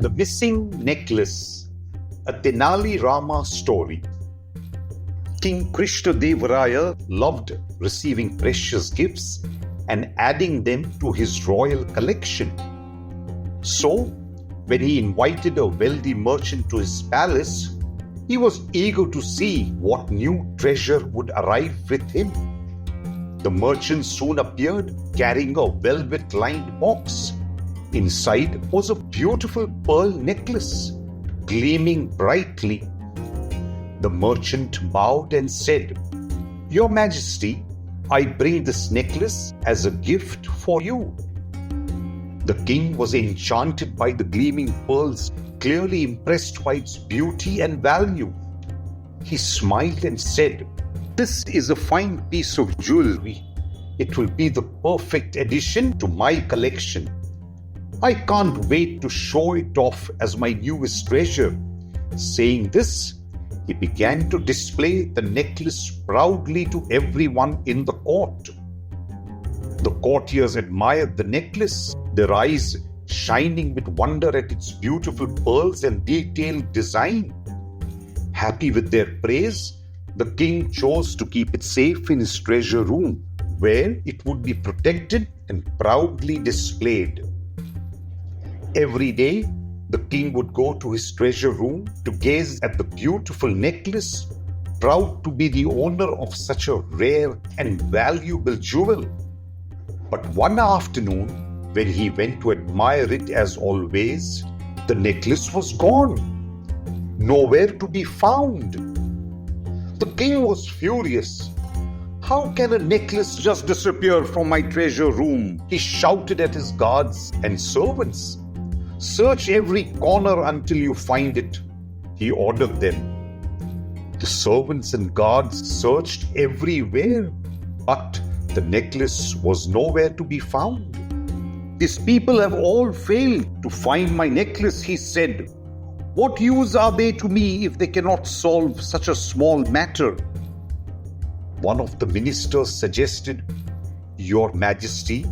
The Missing Necklace, a Tenali Rama story. King Krishna Devaraya loved receiving precious gifts and adding them to his royal collection. So, when he invited a wealthy merchant to his palace, he was eager to see what new treasure would arrive with him. The merchant soon appeared carrying a velvet-lined box. Inside was a beautiful pearl necklace, gleaming brightly. The merchant bowed and said, "Your Majesty, I bring this necklace as a gift for you." The king was enchanted by the gleaming pearls, clearly impressed by its beauty and value. He smiled and said, "This is a fine piece of jewelry. It will be the perfect addition to my collection. I can't wait to show it off as my newest treasure." Saying this, he began to display the necklace proudly to everyone in the court. The courtiers admired the necklace, their eyes shining with wonder at its beautiful pearls and detailed design. Happy with their praise, the king chose to keep it safe in his treasure room, where it would be protected and proudly displayed. Every day, the king would go to his treasure room to gaze at the beautiful necklace, proud to be the owner of such a rare and valuable jewel. But one afternoon, when he went to admire it as always, the necklace was gone, nowhere to be found. The king was furious. "How can a necklace just disappear from my treasure room?" he shouted at his guards and servants. "Search every corner until you find it," he ordered them. The servants and guards searched everywhere, but the necklace was nowhere to be found. "These people have all failed to find my necklace," he said. "What use are they to me if they cannot solve such a small matter?" One of the ministers suggested, "Your Majesty,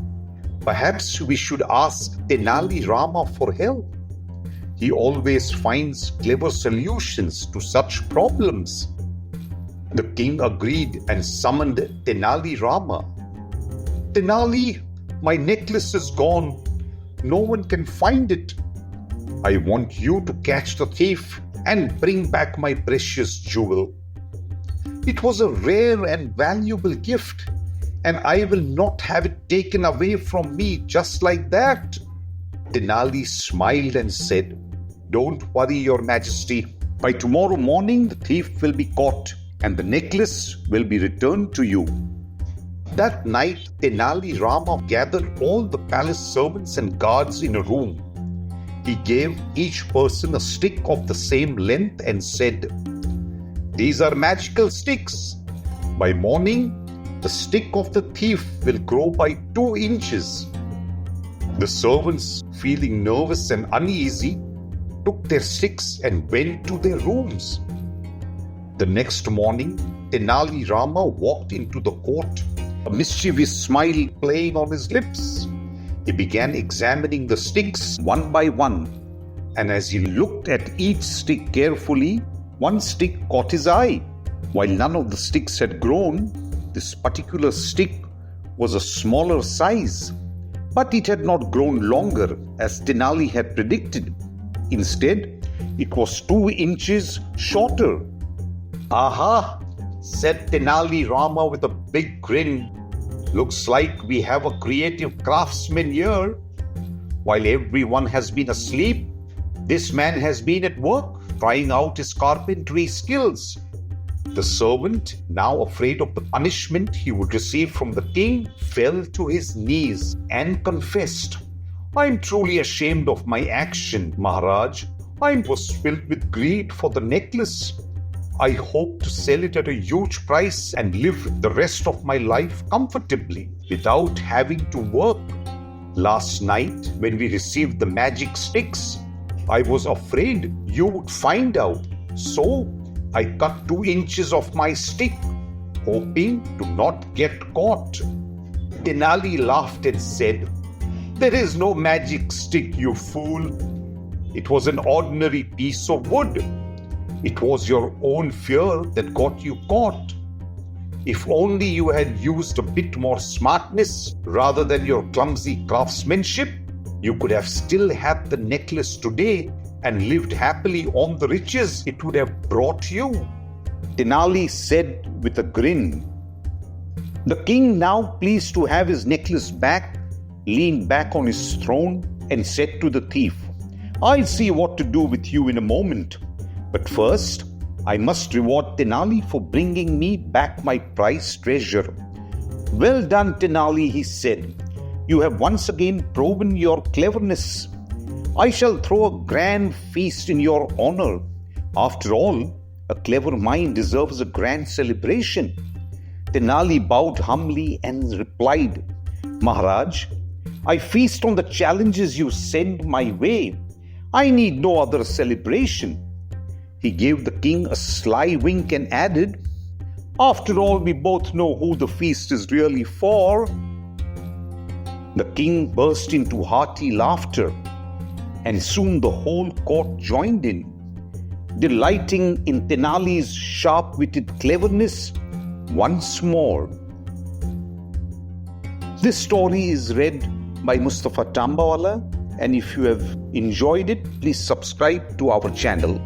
perhaps we should ask Tenali Rama for help. He always finds clever solutions to such problems." The king agreed and summoned Tenali Rama. "Tenali, my necklace is gone. No one can find it. I want you to catch the thief and bring back my precious jewel. It was a rare and valuable gift, and I will not have it taken away from me just like that." Tenali smiled and said, "Don't worry, Your Majesty. By tomorrow morning, the thief will be caught and the necklace will be returned to you." That night, Tenali Rama gathered all the palace servants and guards in a room. He gave each person a stick of the same length and said, "These are magical sticks. By morning, the stick of the thief will grow by 2 inches." The servants, feeling nervous and uneasy, took their sticks and went to their rooms. The next morning, Tenali Rama walked into the court, a mischievous smile playing on his lips. He began examining the sticks one by one, and as he looked at each stick carefully, one stick caught his eye. While none of the sticks had grown, this particular stick was a smaller size, but it had not grown longer as Tenali had predicted. Instead, it was 2 inches shorter. "Aha!" said Tenali Rama with a big grin. "Looks like we have a creative craftsman here. While everyone has been asleep, this man has been at work trying out his carpentry skills." The servant, now afraid of the punishment he would receive from the king, fell to his knees and confessed, "I am truly ashamed of my action, Maharaj. I was filled with greed for the necklace. I hope to sell it at a huge price and live the rest of my life comfortably without having to work. Last night, when we received the magic sticks, I was afraid you would find out. So I cut 2 inches of my stick, hoping to not get caught." Tenali laughed and said, "There is no magic stick, you fool. It was an ordinary piece of wood. It was your own fear that got you caught. If only you had used a bit more smartness rather than your clumsy craftsmanship, you could have still had the necklace today and lived happily on the riches it would have brought you. Tenali said with a grin. The king, now pleased to have his necklace back, leaned back on his throne and said to the thief, I'll see what to do with you in a moment. But first, I must reward Tenali for bringing me back my prized treasure. Well done, Tenali, he said. You have once again proven your cleverness. I shall throw a grand feast in your honor. After all, a clever mind deserves a grand celebration. Tenali bowed humbly and replied, Maharaj, I feast on the challenges you send my way. I need no other celebration. He gave the king a sly wink and added, After all, we both know who the feast is really for. The king burst into hearty laughter, and soon the whole court joined in, delighting in Tenali's sharp-witted cleverness once more. This story is read by Mustafa Tambawala, and if you have enjoyed it, please subscribe to our channel.